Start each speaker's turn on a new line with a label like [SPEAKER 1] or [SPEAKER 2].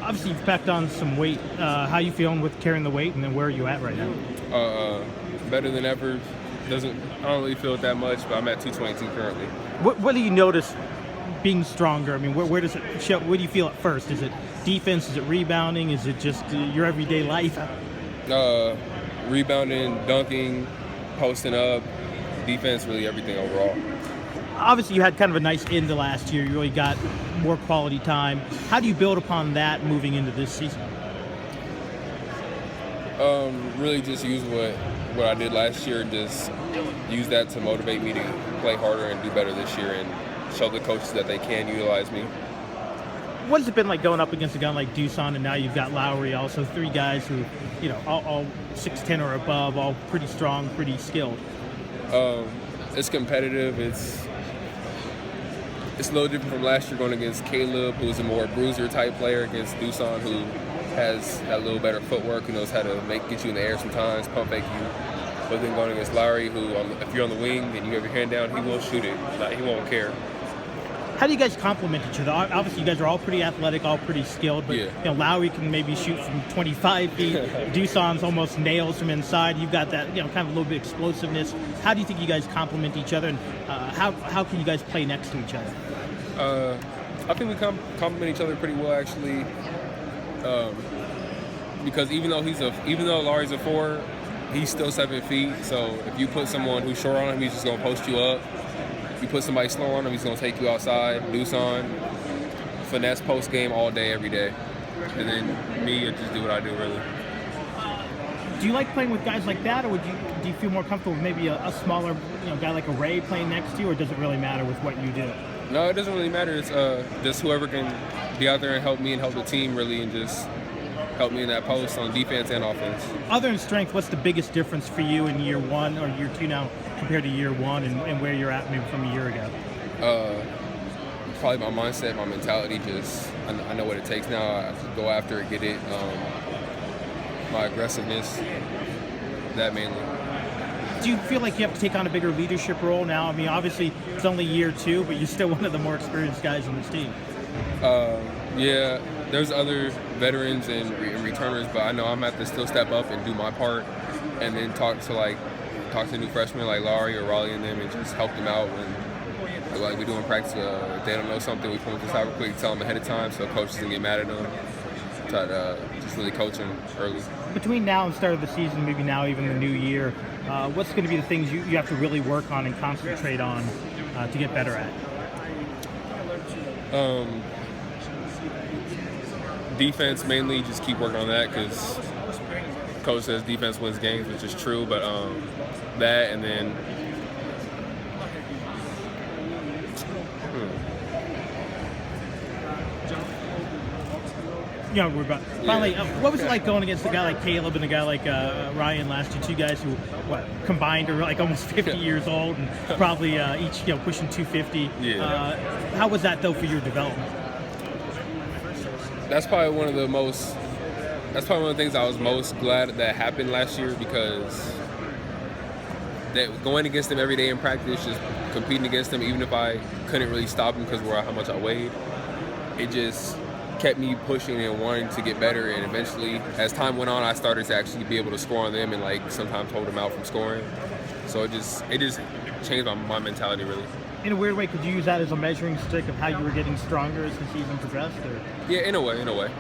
[SPEAKER 1] Obviously, you've packed on some weight. How you feeling with carrying the weight, and then where are you at right now?
[SPEAKER 2] Better than ever. I don't really feel it that much, but I'm at 222 currently.
[SPEAKER 1] What do you notice being stronger? I mean, where does it show? Where do you feel it first? Is it defense? Is it rebounding? Is it just your everyday life?
[SPEAKER 2] Rebounding, dunking, posting up, defense, really everything overall.
[SPEAKER 1] Obviously, you had kind of a nice end to last year. You really got more quality time. How do you build upon that moving into this season?
[SPEAKER 2] Really just use what I did last year and just use that to motivate me to play harder and do better this year and show the coaches that they can utilize me.
[SPEAKER 1] What has it been like going up against a guy like Dusan, and now you've got Lowry, also three guys who, all 6'10" or above, all pretty strong, pretty skilled?
[SPEAKER 2] It's competitive. It's a little different from last year going against Caleb, who's a more bruiser type player, against Dusan, who has a little better footwork, who knows how to get you in the air sometimes, pump fake you. But then going against Lowry, who if you're on the wing and you have your hand down, he will shoot it. Like, he won't care.
[SPEAKER 1] How do you guys complement each other? Obviously, you guys are all pretty athletic, all pretty skilled, but
[SPEAKER 2] yeah.
[SPEAKER 1] Lowry can maybe shoot from 25 feet. Dusan's almost nails from inside. You've got that, kind of a little bit of explosiveness. How do you think you guys complement each other, and how can you guys play next to each other?
[SPEAKER 2] I think we complement each other pretty well, actually. Because even though Lowry's a 4, he's still 7 feet. So if you put someone who's short on him, he's just gonna post you up. You put somebody slow on him, he's gonna take you outside. Dusan, finesse post game all day, every day. And then me, I just do what I do, really.
[SPEAKER 1] Do you like playing with guys like that, or do you feel more comfortable with maybe a smaller, guy like a Ray playing next to you, or does it really matter with what you do?
[SPEAKER 2] No, it doesn't really matter. It's just whoever can be out there and help me and help the team, really, and just help me in that post on defense and offense.
[SPEAKER 1] Other than strength, what's the biggest difference for you in year one or year two now compared to year one, and where you're at maybe from a year ago?
[SPEAKER 2] Probably my mindset, my mentality. Just I know what it takes now. I go after it, get it. My aggressiveness, that mainly.
[SPEAKER 1] Do you feel like you have to take on a bigger leadership role now? I mean, obviously it's only year two, but you're still one of the more experienced guys on this team.
[SPEAKER 2] Yeah, there's other veterans and returners, but I know I'm gonna have to still step up and do my part, and then talk to new freshmen like Lowry or Raleigh and them, and just help them out when, like we do in practice. If they don't know something, we pull them just real quick, tell them ahead of time, so coaches can get mad at them. Try to just really coach them early.
[SPEAKER 1] Between now and start of the season, maybe now even the new year, what's going to be the things you have to really work on and concentrate on to get better at?
[SPEAKER 2] Defense mainly, just keep working on that, because coach says defense wins games, which is true, but that, and then
[SPEAKER 1] We're about finally. What was it like going against a guy like Caleb and a guy like Ryan last year? Two guys who, combined are like almost 50 years old and probably each pushing 250.
[SPEAKER 2] Yeah.
[SPEAKER 1] How was that though for your development?
[SPEAKER 2] That's probably one of the things I was most glad that happened last year, because that going against them every day in practice, just competing against them, even if I couldn't really stop them because of how much I weighed, it just kept me pushing and wanting to get better. And eventually, as time went on, I started to actually be able to score on them and sometimes hold them out from scoring. So it just changed my mentality, really.
[SPEAKER 1] In a weird way, could you use that as a measuring stick of how you were getting stronger as the season progressed? Or?
[SPEAKER 2] Yeah, in a way.